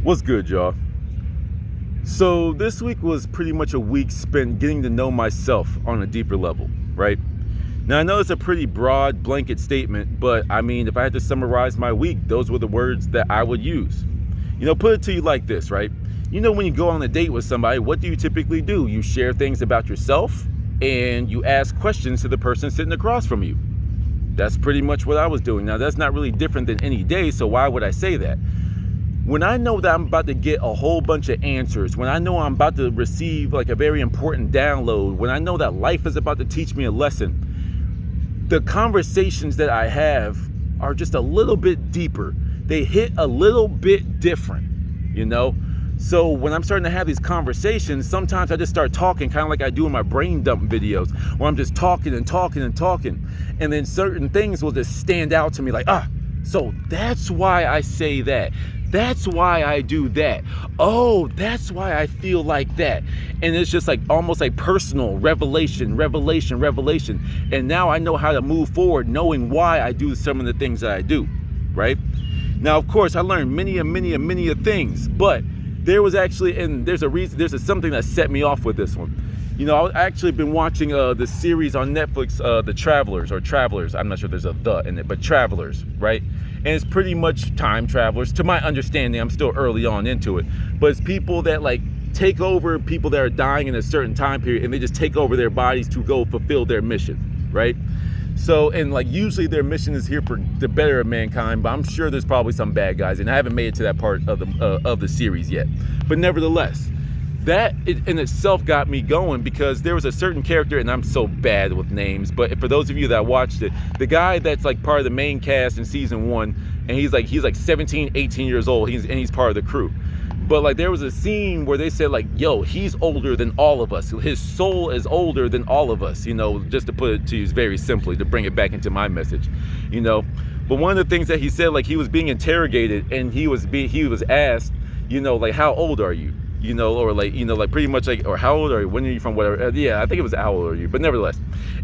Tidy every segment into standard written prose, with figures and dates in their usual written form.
What's good, y'all? So this week was pretty much a week spent getting to know myself on a deeper level, right? Now, I know it's a pretty broad blanket statement, but I mean, if I had to summarize my week, those were the words that I would use. Put it to you like this, right? When you go on a date with somebody, what do you typically do? You share things about yourself and you ask questions to the person sitting across from you. That's pretty much what I was doing. Now, that's not really different than any day, so why would I say that? When I know that I'm about to get a whole bunch of answers, when I know I'm about to receive like a very important download, when I know that life is about to teach me a lesson, the conversations that I have are just a little bit deeper. They hit a little bit different, So when I'm starting to have these conversations, sometimes I just start talking kind of like I do in my brain dump videos, where I'm just talking and talking and talking. And then certain things will just stand out to me like, so that's why I say that. That's why I do that. Oh, that's why I feel like that. And it's just like almost like personal revelation. And now I know how to move forward, knowing why I do some of the things that I do, right? Now, of course, I learned many things, but there was actually, and there's a reason, something that set me off with this one. I've actually been watching the series on Netflix, The Travelers. I'm not sure there's a "the" in it, but Travelers, right? And it's pretty much time travelers. To my understanding, I'm still early on into it, but it's people that like take over people that are dying in a certain time period, and they just take over their bodies to go fulfill their mission, right? So, and like usually their mission is here for the better of mankind, but I'm sure there's probably some bad guys, and I haven't made it to that part of the series yet. But nevertheless, that in itself got me going, because there was a certain character, and I'm so bad with names, but for those of you that watched it, the guy that's like part of the main cast in season 1, and he's like 17, 18 years old, he's part of the crew. But like there was a scene where they said like, yo, he's older than all of us. His soul is older than all of us, just to put it to you very simply, to bring it back into my message, But one of the things that he said, like he was being interrogated, and he was asked, like, how old are you? Or like, like pretty much like, or how old are you? When are you from? Whatever. Yeah, I think it was how old are you? But nevertheless.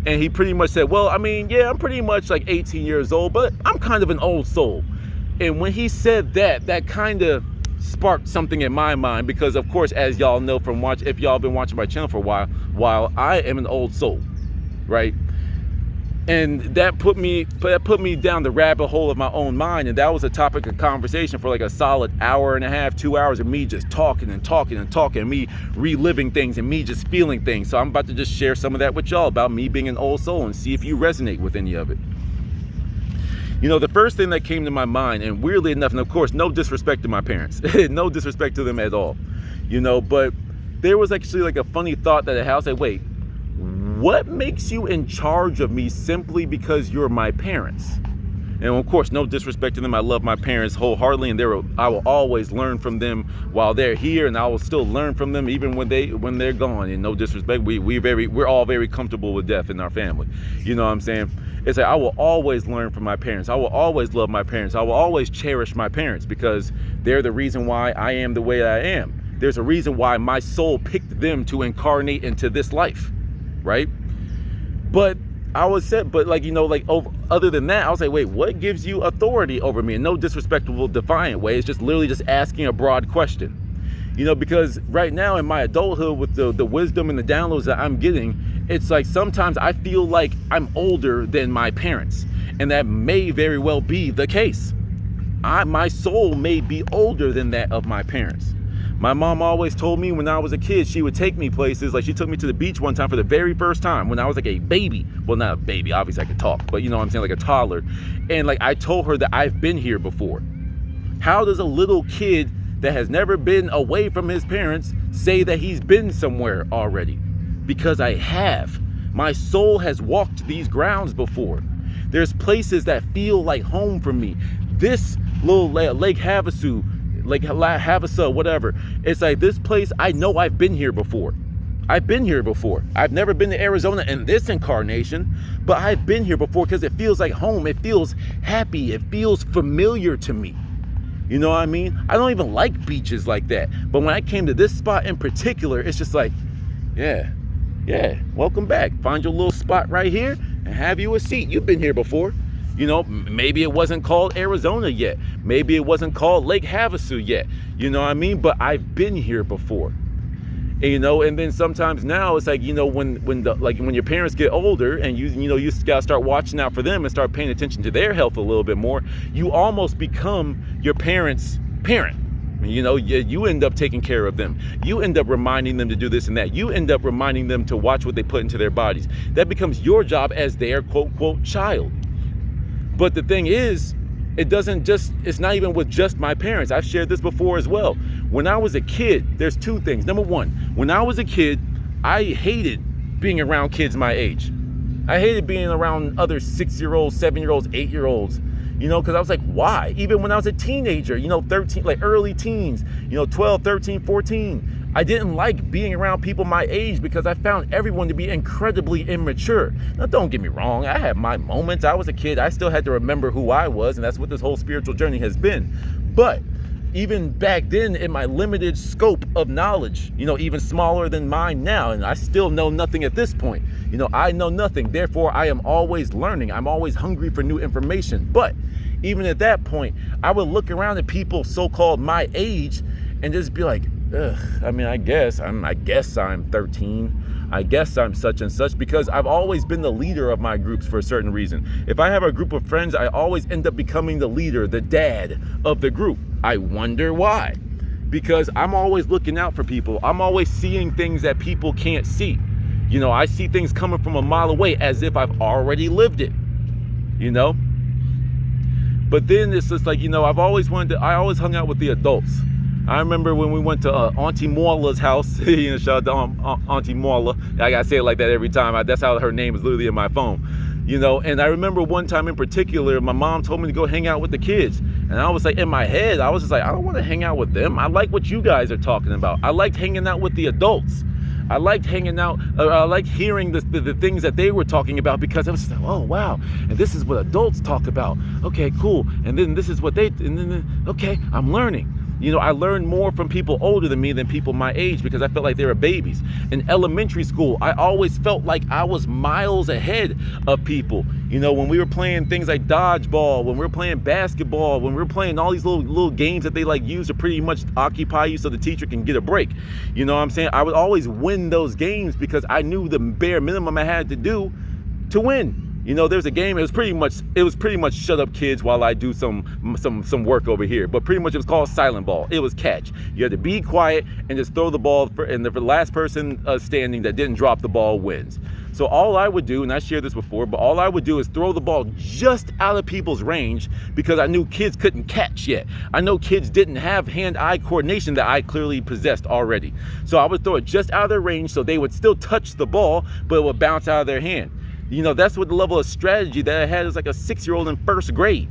And he pretty much said, well, I mean, yeah, I'm pretty much like 18 years old, but I'm kind of an old soul. And when he said that, that kind of sparked something in my mind, because of course, as y'all know from if y'all been watching my channel for a while, I am an old soul, right? And that put me down the rabbit hole of my own mind, and that was a topic of conversation for like a solid hour and a half, 2 hours of me just talking, and me reliving things, and me just feeling things. So I'm about to just share some of that with y'all about me being an old soul, and see if you resonate with any of it. The first thing that came to my mind, and weirdly enough, and of course, no disrespect to my parents, no disrespect to them at all, but there was actually like a funny thought that I had. I was like, wait, what makes you in charge of me simply because you're my parents? And of course, no disrespect to them. I love my parents wholeheartedly, and I will always learn from them while they're here, and I will still learn from them even when they're gone. And no disrespect, we're all very comfortable with death in our family. You know what I'm saying? It's like I will always learn from my parents. I will always love my parents. I will always cherish my parents, because they're the reason why I am the way I am. There's a reason why my soul picked them to incarnate into this life, right? But other than that, I was like, wait, what gives you authority over me? And no disrespectful, defiant way. It's just literally just asking a broad question. Because right now in my adulthood, with the wisdom and the downloads that I'm getting, it's like sometimes I feel like I'm older than my parents. And that may very well be the case. My soul may be older than that of my parents. My mom always told me when I was a kid, she would take me places. Like she took me to the beach one time for the very first time when I was like a baby. Well, not a baby, obviously I could talk, but you know what I'm saying, like a toddler. And like I told her that I've been here before. How does a little kid that has never been away from his parents say that he's been somewhere already? Because I have. My soul has walked these grounds before. There's places that feel like home for me. This little Lake Havasu, like Havasa, whatever. It's like this place, I know I've been here before. I've been here before. I've never been to Arizona in this incarnation, but I've been here before because it feels like home. It feels happy. It feels familiar to me. You know what I mean? I don't even like beaches like that. But when I came to this spot in particular, it's just like, yeah, welcome back. Find your little spot right here and have you a seat. You've been here before. You know, maybe it wasn't called Arizona yet. Maybe it wasn't called Lake Havasu yet, you know what I mean? But I've been here before. And then sometimes now it's like, when your parents get older and you gotta start watching out for them and start paying attention to their health a little bit more, you almost become your parents' parent. You end up taking care of them. You end up reminding them to do this and that. You end up reminding them to watch what they put into their bodies. That becomes your job as their quote, quote, child. But the thing is, it's not even with just my parents. I've shared this before as well. When I was a kid, there's two things. Number one, when I was a kid, I hated being around kids my age. I hated being around other 6-year-olds, 7-year-olds, 8-year-olds, because I was like, why? Even when I was a teenager, 13, like early teens, 12, 13, 14. I didn't like being around people my age because I found everyone to be incredibly immature. Now, don't get me wrong. I had my moments. I was a kid. I still had to remember who I was, and that's what this whole spiritual journey has been. But even back then, in my limited scope of knowledge, even smaller than mine now, and I still know nothing at this point. I know nothing. Therefore, I am always learning. I'm always hungry for new information. But even at that point, I would look around at people so-called my age and just be like, ugh, I guess I'm 13. I guess I'm such and such, because I've always been the leader of my groups for a certain reason. If I have a group of friends, I always end up becoming the leader, the dad of the group. I wonder why. Because I'm always looking out for people. I'm always seeing things that people can't see. I see things coming from a mile away as if I've already lived it. But then it's just like, I always hung out with the adults. I remember when we went to Auntie Morla's house. Shout out to Auntie Morla. I gotta say it like that every time. That's how her name is literally in my phone. And I remember one time in particular, my mom told me to go hang out with the kids. And I was like, in my head, I was just like, I don't want to hang out with them. I like what you guys are talking about. I liked hanging out with the adults. I liked hanging out, I liked hearing the things that they were talking about, because I was just like, oh, wow. And this is what adults talk about. Okay, cool. And then this is what okay, I'm learning. I learned more from people older than me than people my age, because I felt like they were babies. In elementary school, I always felt like I was miles ahead of people. When we were playing things like dodgeball, when we were playing basketball, when we were playing all these little games that they use to pretty much occupy you so the teacher can get a break. You know what I'm saying? I would always win those games because I knew the bare minimum I had to do to win. There's a game. It was pretty much shut up kids while I do some work over here. But pretty much it was called silent ball. It was catch. You had to be quiet and just throw the ball, and the last person standing that didn't drop the ball wins. So all I would do, and I shared this before, but all I would do is throw the ball just out of people's range, because I knew kids couldn't catch yet. I know kids didn't have hand-eye coordination that I clearly possessed already. So I would throw it just out of their range so they would still touch the ball, but it would bounce out of their hand. That's what the level of strategy that I had as like a 6-year-old in first grade.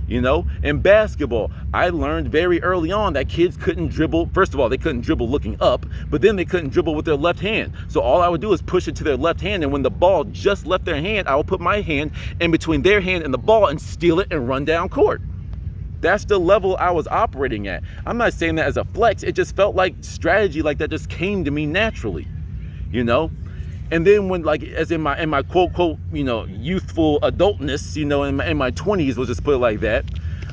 In basketball, I learned very early on that kids couldn't dribble. First of all, they couldn't dribble looking up, but then they couldn't dribble with their left hand. So all I would do is push it to their left hand, and when the ball just left their hand, I would put my hand in between their hand and the ball and steal it and run down court. That's the level I was operating at. I'm not saying that as a flex. It just felt like strategy like that just came to me naturally, And then when, as in my quote, quote, youthful adultness, in my 20s, we'll just put it like that,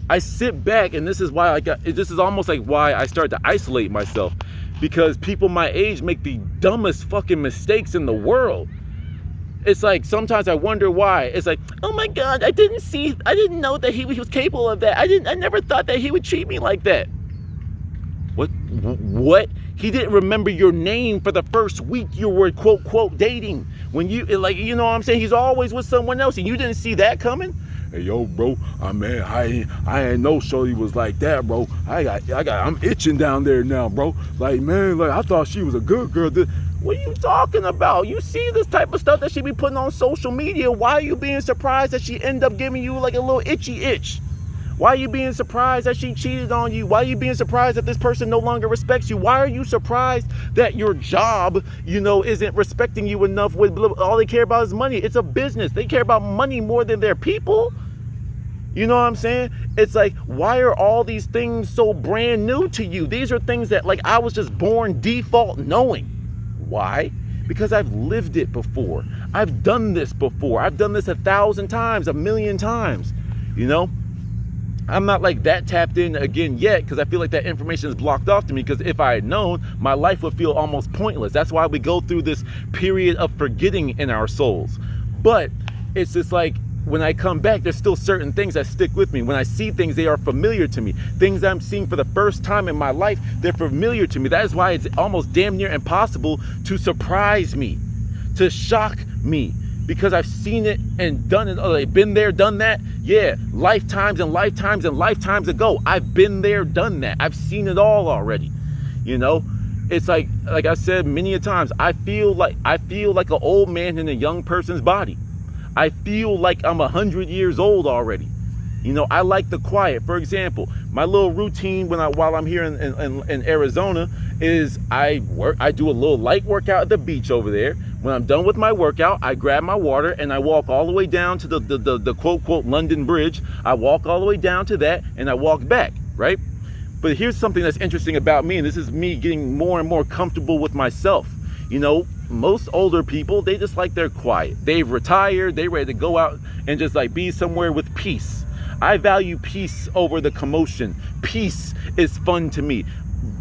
I sit back, and this is almost like why I start to isolate myself, because people my age make the dumbest fucking mistakes in the world. It's like, sometimes I wonder why. It's like, oh my God, I didn't know that he was capable of that. I never thought that he would treat me like that. What? He didn't remember your name for the first week you were quote, quote, dating. When you know what I'm saying? He's always with someone else, and you didn't see that coming? Hey, yo, bro, I ain't know shorty was like that, bro. I'm itching down there now, bro. I thought she was a good girl. What are you talking about? You see this type of stuff that she be putting on social media. Why are you being surprised that she end up giving you like a little itchy itch? Why are you being surprised that she cheated on you? Why are you being surprised that this person no longer respects you? Why are you surprised that your job, isn't respecting you enough? With all they care about is money. It's a business. They care about money more than their people. You know what I'm saying? It's like, why are all these things so brand new to you? These are things that I was just born default knowing. Why? Because I've lived it before. I've done this before. I've done this 1,000 times, 1,000,000 times, I'm not like that tapped in again yet, because I feel like that information is blocked off to me, because if I had known, my life would feel almost pointless. That's why we go through this period of forgetting in our souls. But it's just like, when I come back, there's still certain things that stick with me. When I see things, they are familiar to me. Things I'm seeing for the first time in my life, they're familiar to me. That is why it's almost damn near impossible to surprise me, to shock me, because I've seen it and done it. Oh, they've been there, done that. Yeah, lifetimes and lifetimes and lifetimes ago, I've been there, done that. I've seen it all already. You know, it's like I said many a times, I feel like an old man in a young person's body. I feel like I'm 100 years old already. You know, I like the quiet. For example, my little routine while I'm here in Arizona is I do a little light workout at the beach over there. When I'm done with my workout, I grab my water and I walk all the way down to the quote London Bridge. I walk all the way down to that and I walk back, right? But here's something that's interesting about me, and this is me getting more and more comfortable with myself. You know, most older people, they just like their quiet. They've retired, they ready to go out and just like be somewhere with peace. I value peace over the commotion. Peace is fun to me.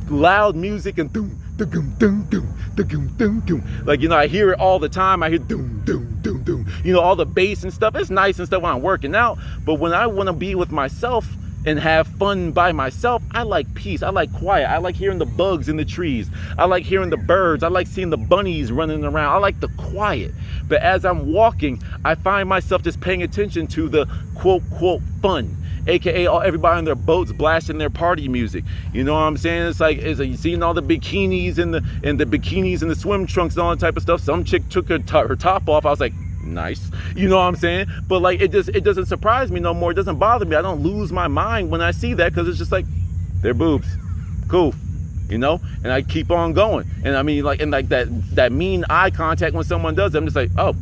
Loud music and doom, doom, doom, doom, doom, doom, doom. Like, you know, I hear it all the time. I hear doom, doom, doom, doom. You know, all the bass and stuff. It's nice and stuff when I'm working out. But when I want to be with myself and have fun by myself, I like peace. I like quiet. I like hearing the bugs in the trees. I like hearing the birds. I like seeing the bunnies running around. I like the quiet. But as I'm walking, I find myself just paying attention to the quote fun, aka everybody on their boats blasting their party music. You know what I'm saying? It's like you seeing all the bikinis and the bikinis and the swim trunks and all that type of stuff. Some chick took her top off. I was like, nice. You know what I'm saying? But like, it doesn't surprise me no more. It doesn't bother me. I don't lose my mind when I see that, because it's just like, they're boobs. Cool. You know? And I keep on going. And I mean, like, and like that mean eye contact when someone does it, I'm just like, oh,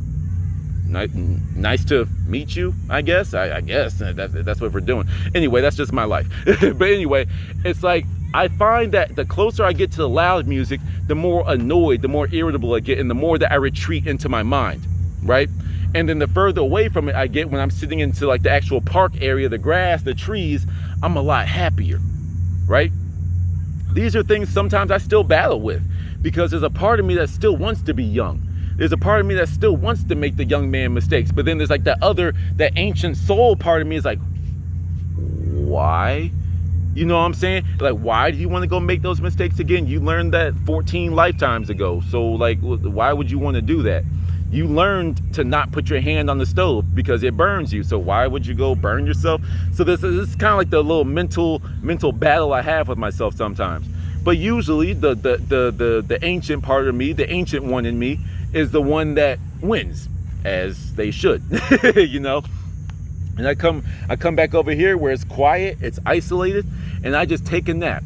nice to meet you, I guess. I guess that's what we're doing. Anyway, that's just my life. But anyway, it's like, I find that the closer I get to the loud music, the more annoyed, the more irritable I get, and the more that I retreat into my mind. Right? And then the further away from it I get, when I'm sitting into like the actual park area, the grass, the trees, I'm a lot happier. Right? These are things sometimes I still battle with, because there's a part of me that still wants to be young. There's a part of me that still wants to make the young man mistakes. But then there's like that ancient soul part of me is like, why? You know what I'm saying? Like, why do you want to go make those mistakes again? You learned that 14 lifetimes ago. So like, why would you want to do that? You learned to not put your hand on the stove because it burns you. So why would you go burn yourself? So this is kind of like the little mental battle I have with myself sometimes. But usually the ancient part of me, the ancient one in me, is the one that wins, as they should. You know? And I come back over here where it's quiet, it's isolated, and I just take a nap.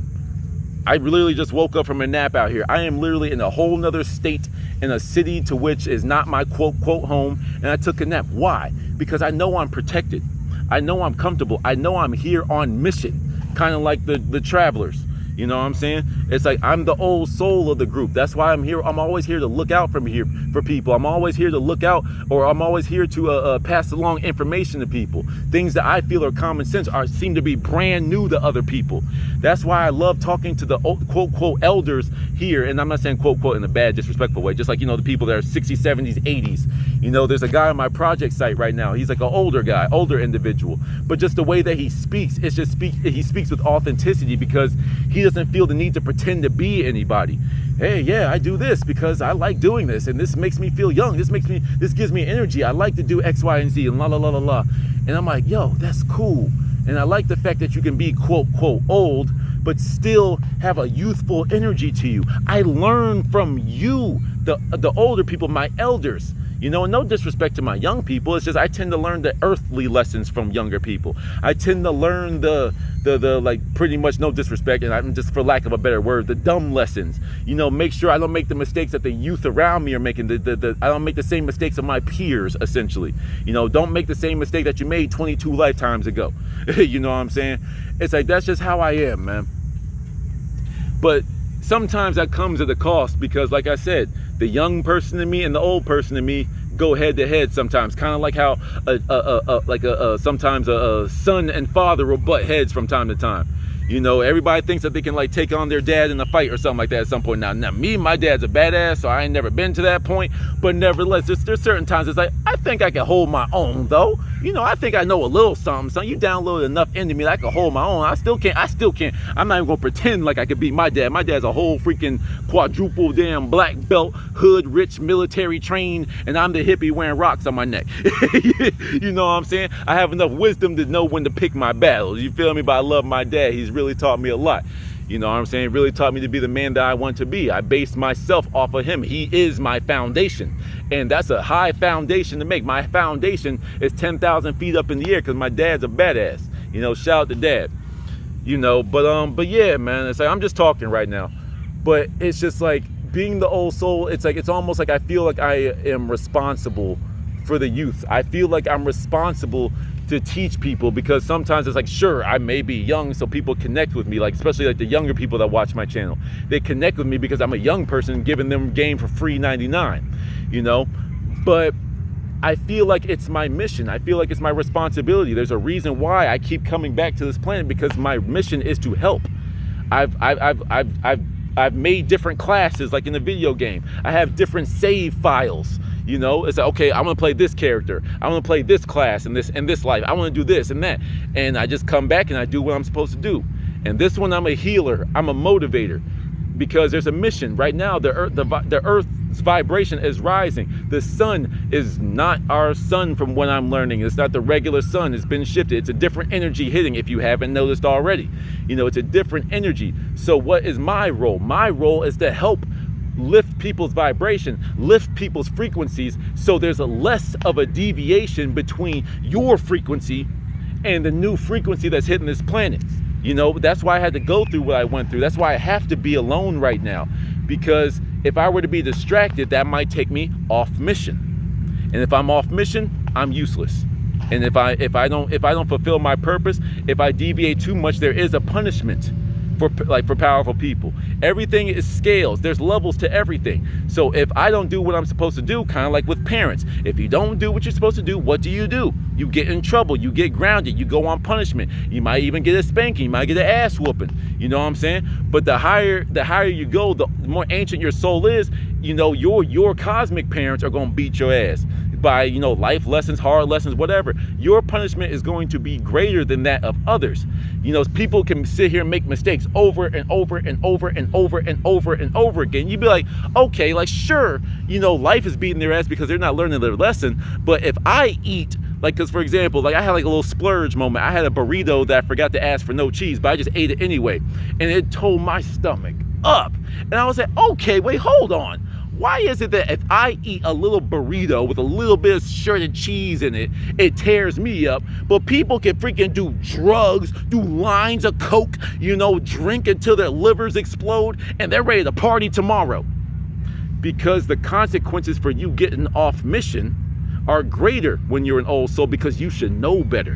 I literally just woke up from a nap out here. I am literally in a whole nother state, in a city to which is not my quote home, and I took a nap. Why? Because I know I'm protected. I know I'm comfortable. I know I'm here on mission, kind of like the travelers. You know what I'm saying? It's like I'm the old soul of the group. That's why I'm here. I'm always here to look out for people. I'm always here to look out, or I'm always here to pass along information to people. Things that I feel are common sense seem to be brand new to other people. That's why I love talking to the quote elders here. And I'm not saying quote in a bad, disrespectful way. Just like, you know, the people that are 60s, 70s, 80s. You know, there's a guy on my project site right now. He's like an older guy, older individual. But just the way that he speaks, he speaks with authenticity, because he doesn't feel the need to pretend to be anybody. Hey, yeah, I do this because I like doing this, and this makes me feel young. This gives me energy. I like to do X, Y, and Z, and la la la la la. And I'm like, yo, that's cool. And I like the fact that you can be quote old, but still have a youthful energy to you. I learn from you, the older people, my elders. You know, no disrespect to my young people. It's just I tend to learn the earthly lessons from younger people. I tend to learn the like, pretty much, no disrespect, and I'm just, for lack of a better word, the dumb lessons. You know, make sure I don't make the mistakes that the youth around me are making. I don't make the same mistakes of my peers, essentially. You know, don't make the same mistake that you made 22 lifetimes ago. You know what I'm saying? It's like, that's just how I am, man. But sometimes that comes at a cost, because like I said, the young person in me and the old person in me go head to head sometimes, kind of like how sometimes a son and father will butt heads from time to time. You know, everybody thinks that they can like take on their dad in a fight or something like that at some point. Now me, my dad's a badass, so I ain't never been to that point. But nevertheless, there's certain times it's like, I think I can hold my own though. You know, I think I know a little something. So you downloaded enough into me that I can hold my own. I still can't. I'm not even gonna pretend like I could beat my dad. My dad's a whole freaking quadruple damn black belt, hood, rich, military trained, and I'm the hippie wearing rocks on my neck. You know what I'm saying? I have enough wisdom to know when to pick my battles. You feel me? But I love my dad. He's really taught me a lot. You know what I'm saying? He really taught me to be the man that I want to be. I based myself off of him. He is my foundation. And that's a high foundation to make. My foundation is 10,000 feet up in the air because my dad's a badass. You know, shout out to dad. You know, but yeah, man, it's like I'm just talking right now. But it's just like being the old soul, it's like it's almost like I feel like I am responsible for the youth. I feel like I'm responsible to teach people, because sometimes it's like, sure, I may be young, so people connect with me, like especially like the younger people that watch my channel. They connect with me because I'm a young person giving them game for free 99, you know? But I feel like it's my mission. I feel like it's my responsibility. There's a reason why I keep coming back to this planet, because my mission is to help. I've made different classes, like in the video game. I have different save files. You know, it's like, okay, I'm gonna play this character. I want to play this class in this life. I want to do this and that. And I just come back and I do what I'm supposed to do. And this one, I'm a healer. I'm a motivator, because there's a mission. Right now, the Earth's vibration is rising. The sun is not our sun from what I'm learning. It's not the regular sun. It's been shifted. It's a different energy hitting, if you haven't noticed already. You know, it's a different energy. So what is my role? My role is to help lift people's vibration, lift people's frequencies, so there's a less of a deviation between your frequency and the new frequency that's hitting this planet. You know, that's why I had to go through what I went through. That's why I have to be alone right now, because if I were to be distracted, that might take me off mission. And if I'm off mission, I'm useless. And if I don't fulfill my purpose, if I deviate too much, there is a punishment for powerful people. Everything is scales. There's levels to everything. So if I don't do what I'm supposed to do, kind of like with parents, if you don't do what you're supposed to do, what do? You get in trouble. You get grounded. You go on punishment. You might even get a spanking. You might get an ass whooping. You know what I'm saying? But the higher you go, the more ancient your soul is. You know, your cosmic parents are going to beat your ass by, you know, life lessons, hard lessons, whatever. Your punishment is going to be greater than that of others. You know, people can sit here and make mistakes over and over and over and over and over and over again. You'd be like, okay, like, sure, you know, life is beating their ass because they're not learning their lesson. But if I eat, like, because for example, like I had like a little splurge moment. I had a burrito that I forgot to ask for no cheese, but I just ate it anyway. And it tore my stomach up. And I was like, okay, wait, hold on. Why is it that if I eat a little burrito with a little bit of shredded cheese in it, it tears me up, but people can freaking do drugs, do lines of coke, you know, drink until their livers explode, and they're ready to party tomorrow? Because the consequences for you getting off mission are greater when you're an old soul, because you should know better.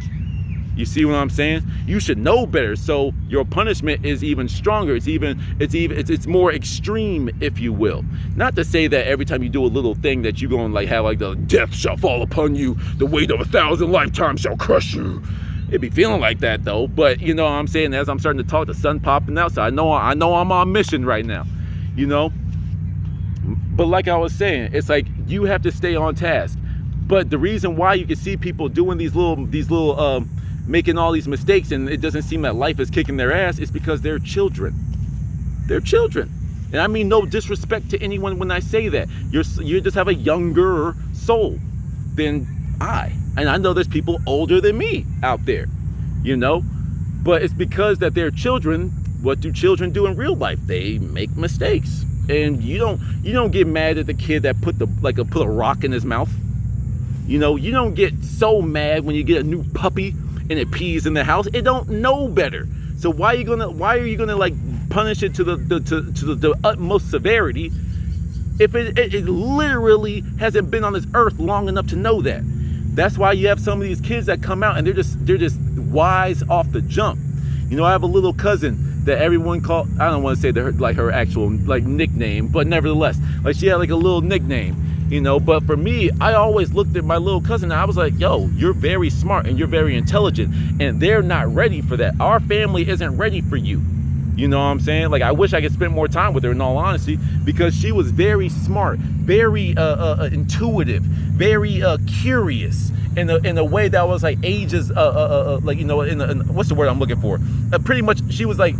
You see what I'm saying? You should know better, so your punishment is even stronger. It's more extreme, if you will. Not to say that every time you do a little thing that you're going to like have like the death shall fall upon you, the weight of 1,000 lifetimes shall crush you. It be feeling like that though. But you know what I'm saying? As I'm starting to talk, the sun popping out, so I know I'm on mission right now. You know. But like I was saying, it's like you have to stay on task. But the reason why you can see people doing these little making all these mistakes and it doesn't seem that life is kicking their ass is because they're children. They're children. And I mean no disrespect to anyone when I say that. You just have a younger soul than I. And I know there's people older than me out there, you know? But it's because that they're children. What do children do in real life? They make mistakes. And you don't get mad at the kid that put a rock in his mouth. You know, you don't get so mad when you get a new puppy and it pees in the house. It don't know better. So why are you gonna like punish it to the utmost severity if it literally hasn't been on this earth long enough to know that? That's why you have some of these kids that come out and they're just wise off the jump. You know, I have a little cousin that everyone called, I don't want to say her actual like nickname, but nevertheless, like she had like a little nickname. But for me, I always looked at my little cousin and I was like, yo, you're very smart and you're very intelligent, and they're not ready for that. Our family isn't ready for you. You know what I'm saying? Like, I wish I could spend more time with her, in all honesty, because she was very smart, very intuitive, very curious in a way that was like ages, what's the word I'm looking for? Pretty much, she was like,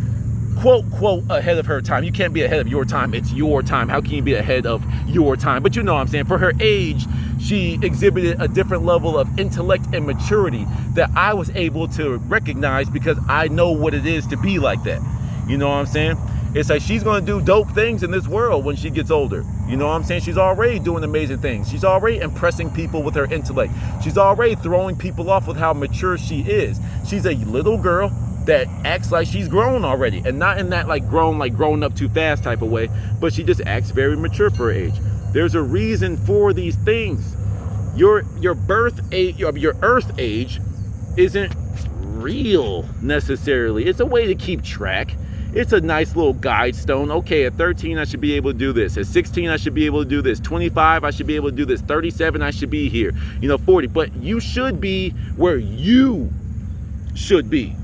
quote, ahead of her time. You can't be ahead of your time. It's your time. How can you be ahead of your time? But you know what I'm saying? For her age, she exhibited a different level of intellect and maturity that I was able to recognize because I know what it is to be like that. You know what I'm saying? It's like she's going to do dope things in this world when she gets older. You know what I'm saying? She's already doing amazing things. She's already impressing people with her intellect. She's already throwing people off with how mature she is. She's a little girl that acts like she's grown already, and not in that grown up too fast type of way, but she just acts very mature for her age. There's a reason for these things. Your birth age, your earth age isn't real necessarily. It's a way to keep track. It's a nice little guide stone. Okay, at 13, I should be able to do this. At 16, I should be able to do this. 25, I should be able to do this. 37, I should be here. 40. But you should be where you should be.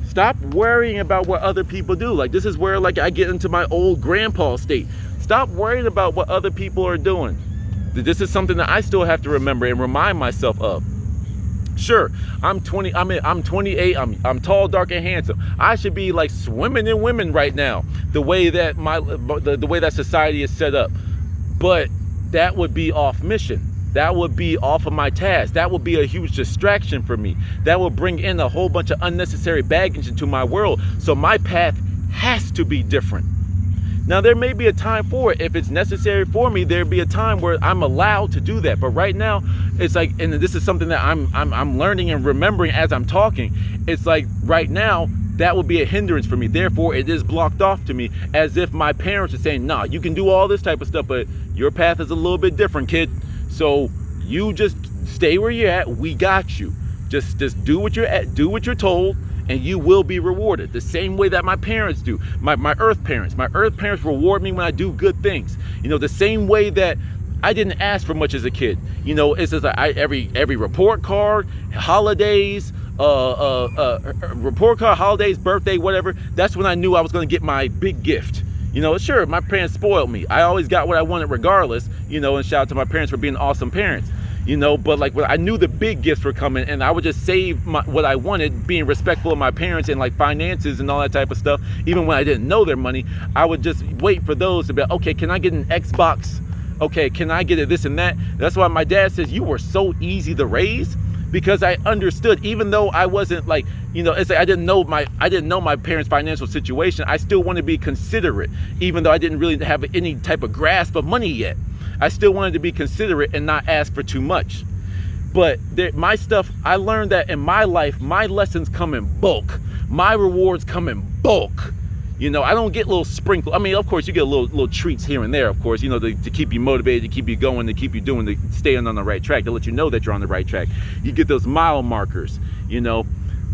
Stop worrying about what other people do. Like, this is where I get into my old grandpa state. Stop worrying about what other people are doing. This is something that I still have to remember and remind myself of. Sure, I'm 28. I'm tall, dark, and handsome. I should be like swimming in women right now, the way that the way that society is set up. But that would be off mission. That would be off of my task. That would be a huge distraction for me. That would bring in a whole bunch of unnecessary baggage into my world. So my path has to be different. Now, there may be a time for it. If it's necessary for me, there'd be a time where I'm allowed to do that. But right now, it's like, and this is something that I'm learning and remembering as I'm talking. It's like right now, that would be a hindrance for me. Therefore, it is blocked off to me, as if my parents are saying, nah, you can do all this type of stuff, but your path is a little bit different, kid. So you just stay where you're at. We got you. Just do what you're at. Do what you're told, and you will be rewarded. The same way that my parents do. My earth parents. My earth parents reward me when I do good things. The same way that I didn't ask for much as a kid. It's just like every report card, holidays, report card, holidays, birthday, whatever. That's when I knew I was going to get my big gift. Sure, my parents spoiled me. I always got what I wanted regardless, and shout out to my parents for being awesome parents. But when I knew the big gifts were coming, and I would just save what I wanted, being respectful of my parents and finances and all that type of stuff. Even when I didn't know their money, I would just wait for those to be, okay, can I get an Xbox? Okay, can I get this and that? That's why my dad says you were so easy to raise, because I understood, even though I wasn't it's like I didn't know my parents' financial situation. I still want to be considerate, even though I didn't really have any type of grasp of money yet. I still wanted to be considerate and not ask for too much. But my stuff, I learned that in my life, my lessons come in bulk. My rewards come in bulk. I don't get little sprinkles. I mean, of course, you get little treats here and there, of course, to keep you motivated, to keep you going, to keep you doing, to stay on the right track, to let you know that you're on the right track. You get those mile markers,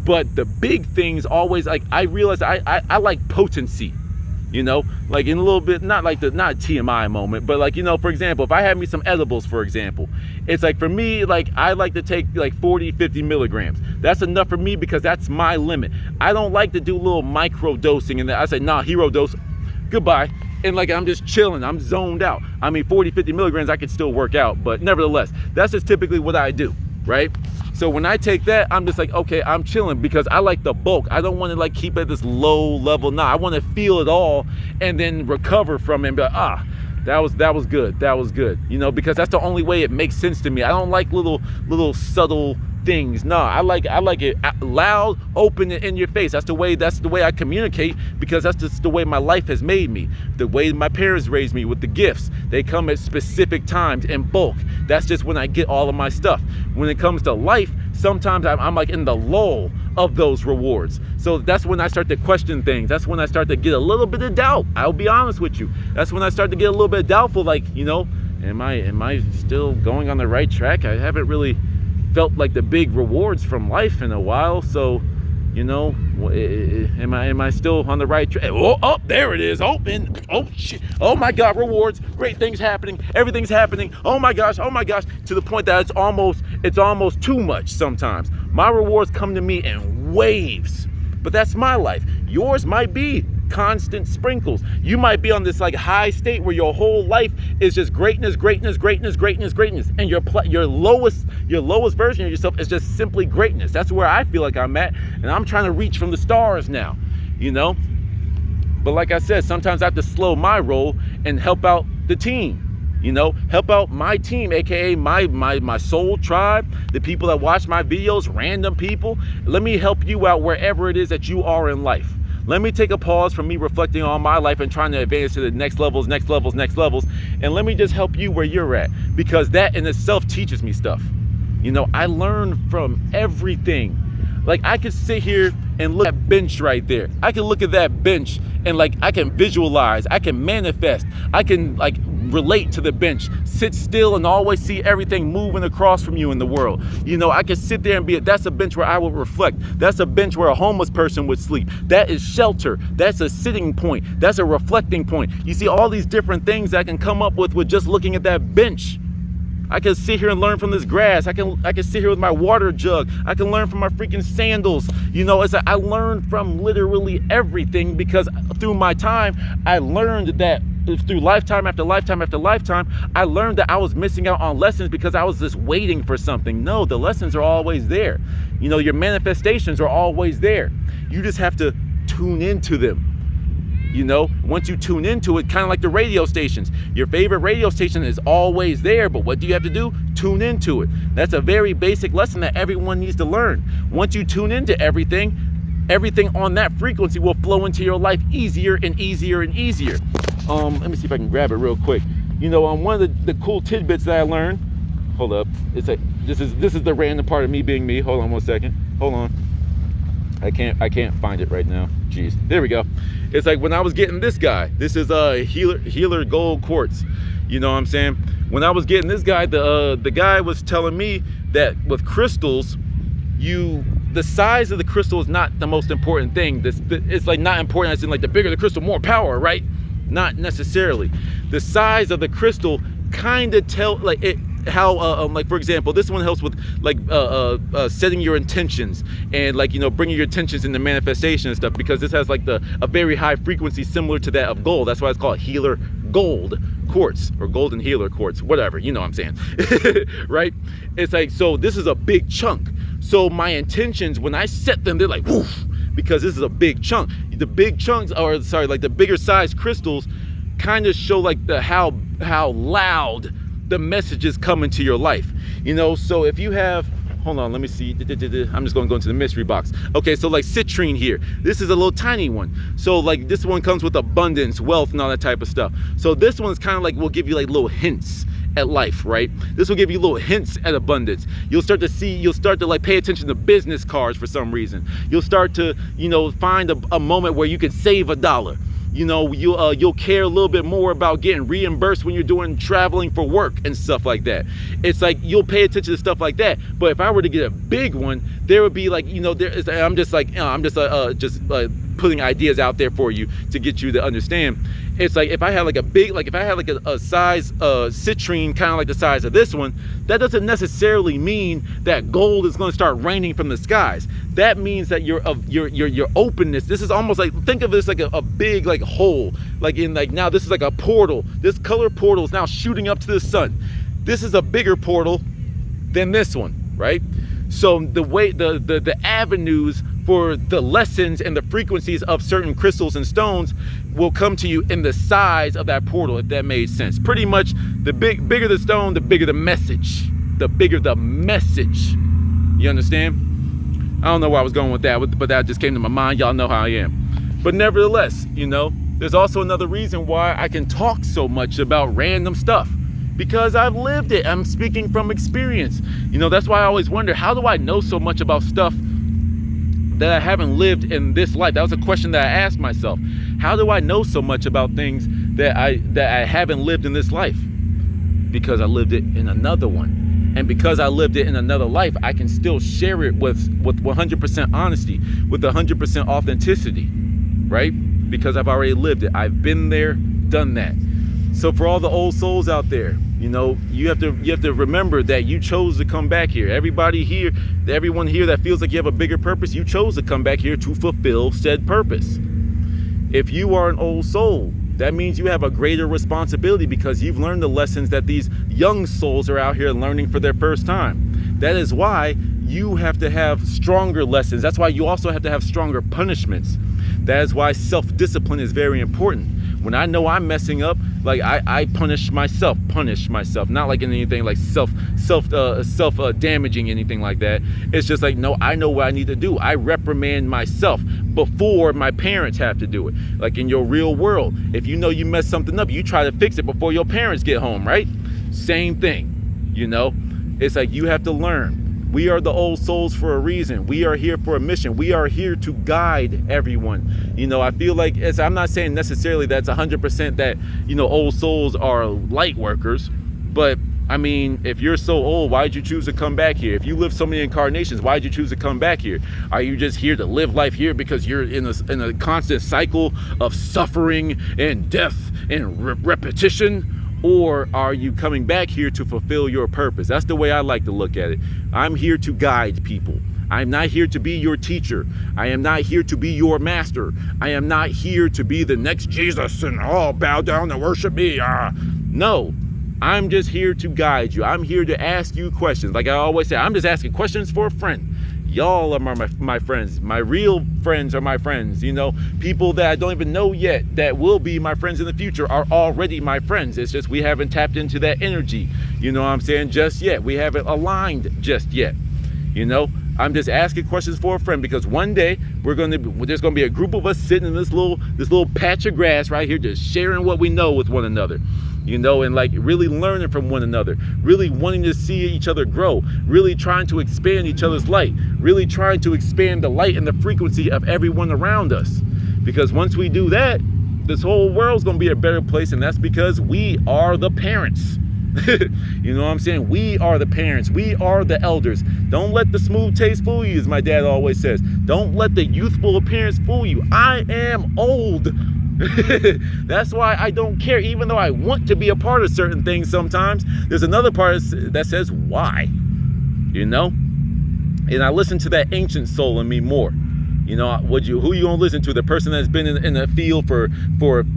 But the big things always, I realized I like potency. In a little bit, not a TMI moment, but for example, if I had me some edibles, for example, it's like, for me, I like to take 40, 50 milligrams. That's enough for me because that's my limit. I don't like to do little micro dosing, and I say, nah, hero dose, goodbye. And I'm just chilling, I'm zoned out. 40, 50 milligrams, I can still work out, but nevertheless, that's just typically what I do, right? So when I take that, I'm just like, okay, I'm chilling, because I like the bulk. I don't want to keep at this low level. Nah, I want to feel it all and then recover from it and be like, that was good. That was good. Because that's the only way it makes sense to me. I don't like little subtle things. No, I like it loud, open, and in your face. That's the way I communicate, because that's just the way my life has made me. The way my parents raised me with the gifts. They come at specific times in bulk. That's just when I get all of my stuff. When it comes to life, sometimes I'm in the lull of those rewards. So that's when I start to question things. That's when I start to get a little bit of doubt. I'll be honest with you. That's when I start to get a little bit doubtful, am I still going on the right track? I haven't really felt like the big rewards from life in a while. So, Am I still on the right track? Oh, there it is. Oh shit. Oh my God, rewards, great things happening, everything's happening. Oh my gosh, to the point that it's almost too much sometimes. My rewards come to me in waves, but that's my life. Yours might be constant sprinkles. You might be on this like high state where your whole life is just greatness, and your lowest version of yourself is just simply greatness. That's where I feel like I'm at, and I'm trying to reach from the stars now, But like I said, sometimes I have to slow my roll and help out the team. Help out my team, aka my soul tribe, the people that watch my videos, random people. Let me help you out wherever it is that you are in life. Let me take a pause from me reflecting on my life and trying to advance to the next levels, and let me just help you where you're at, because that in itself teaches me stuff. I learn from everything. Like, I could sit here and look at that bench right there. I can look at that bench and I can visualize, I can manifest, I can relate to the bench, sit still and always see everything moving across from you in the world. I can sit there and that's a bench where I will reflect. That's a bench where a homeless person would sleep. That is shelter. That's a sitting point. That's a reflecting point. You see all these different things I can come up with just looking at that bench. I can sit here and learn from this grass. I can sit here with my water jug. I can learn from my freaking sandals. I learn from literally everything, because through my time, I learned that through lifetime after lifetime after lifetime, I learned that I was missing out on lessons because I was just waiting for something. No, the lessons are always there. Your manifestations are always there. You just have to tune into them. Once you tune into it, kind of like the radio stations, your favorite radio station is always there, but what do you have to do? Tune into it. That's a very basic lesson that everyone needs to learn. Once you tune into everything on that frequency will flow into your life easier and easier and easier. Let me see if I can grab it real quick. One of the cool tidbits that I learned, hold up, this is the random part of me being me. Hold on 1 second. Hold on. I can't find it right now. Jeez. There we go. It's like when I was getting this guy. This is a healer gold quartz. You know what I'm saying? When I was getting this guy, the guy was telling me that with crystals, the size of the crystal is not the most important thing. It's not important as in the bigger the crystal, more power, right? Not necessarily. The size of the crystal kind of tell how for example, this one helps with setting your intentions and bringing your intentions into manifestation and stuff, because this has a very high frequency similar to that of gold. That's why it's called healer gold quartz, or golden healer quartz, whatever, what I'm saying. Right? It's so this is a big chunk. So my intentions, when I set them, they're like woof, because this is a big chunk. The big chunks, the bigger size crystals kind of show how loud the messages come into your life. So if you have, hold on, let me see. I'm just going to go into the mystery box. Okay, so citrine here. This is a little tiny one. So this one comes with abundance, wealth, and all that type of stuff. So this one's kind of will give you little hints at life, right? This will give you little hints at abundance. You'll start to pay attention to business cards for some reason. You'll start to, find a moment where you can save $1. You'll care a little bit more about getting reimbursed when you're doing traveling for work and stuff like that. It's you'll pay attention to stuff like that. But if I were to get a big one, there would be I'm just putting ideas out there for you to get you to understand. It's if I had a size citrine kind of the size of this one, that doesn't necessarily mean that gold is going to start raining from the skies. That means that your openness. This is almost think of this a big hole. Now this is a portal. This color portal is now shooting up to the sun. This is a bigger portal than this one, right? So the way the avenues for the lessons and the frequencies of certain crystals and stones will come to you in the size of that portal, if that made sense. Pretty much the bigger the stone, the bigger the message. The bigger the message. You understand? I don't know where I was going with that, but that just came to my mind. Y'all know how I am. But nevertheless, there's also another reason why I can talk so much about random stuff. Because I've lived it. I'm speaking from experience. That's why I always wonder, how do I know so much about stuff that I haven't lived in this life? That was a question that I asked myself. How do I know so much about things that I haven't lived in this life? Because I lived it in another one. And because I lived it in another life, I can still share it with 100% honesty, with 100% authenticity, right? Because I've already lived it. I've been there, done that. So for all the old souls out there, you have to remember that you chose to come back here. Everyone here that feels like you have a bigger purpose, you chose to come back here to fulfill said purpose. If you are an old soul, that means you have a greater responsibility because you've learned the lessons that these young souls are out here learning for their first time. That is why you have to have stronger lessons. That's why you also have to have stronger punishments. That is why self-discipline is very important. When I know I'm messing up, like I punish myself, not like anything like self damaging, anything like that. It's just like, no, I know what I need to do. I reprimand myself before my parents have to do it. Like in your real world, if you know you messed something up, you try to fix it before your parents get home, right? Same thing, It's like you have to learn. We are the old souls for a reason. We are here for a mission. We are here to guide everyone. I feel like I'm not saying necessarily that's 100% that, old souls are light workers. But I mean, if you're so old, why did you choose to come back here? If you live so many incarnations, why did you choose to come back here? Are you just here to live life here because you're in a constant cycle of suffering and death and repetition? Or are you coming back here to fulfill your purpose? That's the way I like to look at it. I'm here to guide people. I'm not here to be your teacher. I am not here to be your master. I am not here to be the next Jesus and all bow down and worship me. No, I'm just here to guide you. I'm here to ask you questions. Like I always say, I'm just asking questions for a friend. Y'all are my friends. My real friends are my friends. People that I don't even know yet that will be my friends in the future are already my friends. It's just we haven't tapped into that energy, just yet. We haven't aligned just yet. I'm just asking questions for a friend because one day there's gonna be a group of us sitting in this little patch of grass right here, just sharing what we know with one another. And like really learning from one another, really wanting to see each other grow, really trying to expand each other's light, really trying to expand the light and the frequency of everyone around us. Because once we do that, this whole world's gonna be a better place, and that's because we are the parents. You know what I'm saying? We are the parents. We are the elders. Don't let the smooth taste fool you, as my dad always says. Don't let the youthful appearance fool you. I am old. That's why I don't care, even though I want to be a part of certain things sometimes. There's another part that says why, and I listen to that ancient soul in me more. Who you gonna listen to? The person that's been in the field for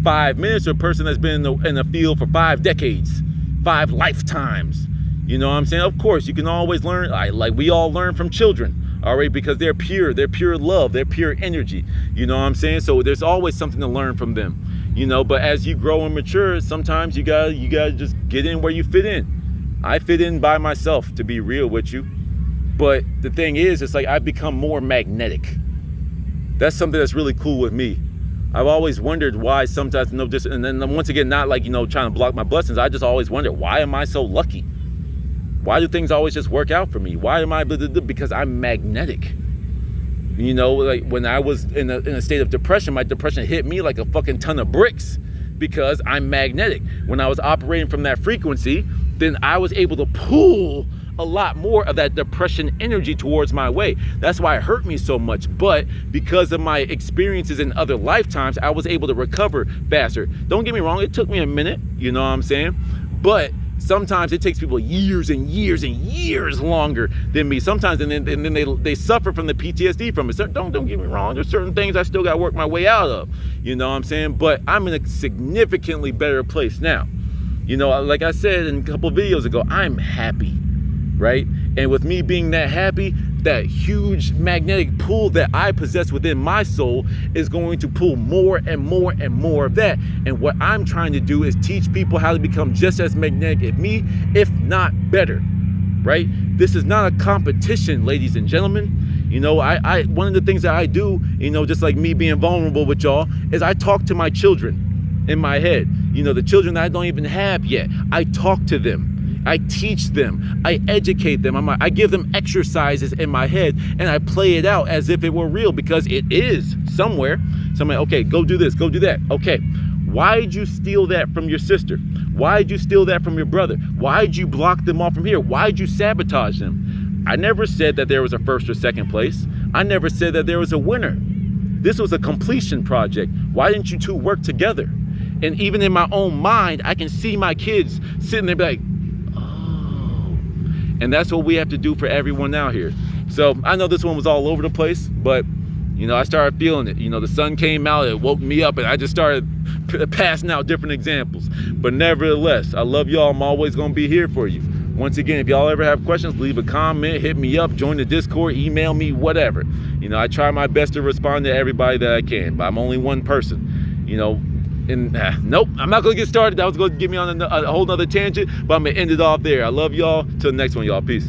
5 minutes, or a person that's been in the field for 5 decades, 5 lifetimes? You know what I'm saying? Of course, you can always learn. Like we all learn from children. All right, because they're pure love, they're pure energy. You know what I'm saying? So there's always something to learn from them. But as you grow and mature, sometimes you gotta just get in where you fit in. I fit in by myself, to be real with you. But the thing is, it's like I've become more magnetic. That's something that's really cool with me. I've always wondered why sometimes, and then once again, not like, trying to block my blessings. I just always wonder, why am I so lucky? Why do things always just work out for me? Why am I? Because I'm magnetic. Like when I was in a state of depression, my depression hit me like a fucking ton of bricks because I'm magnetic. When I was operating from that frequency, then I was able to pull a lot more of that depression energy towards my way. That's why it hurt me so much. But because of my experiences in other lifetimes, I was able to recover faster. Don't get me wrong, it took me a minute, you know what I'm saying? But sometimes it takes people years and years and years longer than me. Sometimes, and then they suffer from the PTSD from it. So don't get me wrong. There's certain things I still got to work my way out of. You know what I'm saying? But I'm in a significantly better place now. Like I said in a couple of videos ago, I'm happy, right? And with me being that happy, that huge magnetic pull that I possess within my soul is going to pull more and more and more of that. And what I'm trying to do is teach people how to become just as magnetic as me, if not better, right? This is not a competition, ladies and gentlemen. I one of the things that I do, just like me being vulnerable with y'all, is I talk to my children in my head. The children that I don't even have yet. I talk to them. I teach them, I educate them, I give them exercises in my head, and I play it out as if it were real, because it is somewhere. So I'm like, okay, go do this, go do that. Okay, why did you steal that from your sister? Why'd you steal that from your brother? Why'd you block them off from here? Why'd you sabotage them? I never said that there was a first or second place. I never said that there was a winner. This was a completion project. Why didn't you two work together? And even in my own mind, I can see my kids sitting there like, oh. And that's what we have to do for everyone out here. So I know this one was all over the place, but I started feeling it. The sun came out, it woke me up, and I just started passing out different examples. But nevertheless, I love y'all. I'm always going to be here for you. Once again, if y'all ever have questions, leave a comment, hit me up, join the Discord, email me, whatever. I try my best to respond to everybody that I can, but I'm only one person. Nope, I'm not going to get started. That was going to get me on a whole nother tangent, but I'm going to end it off there. I love y'all. Till the next one, y'all. Peace.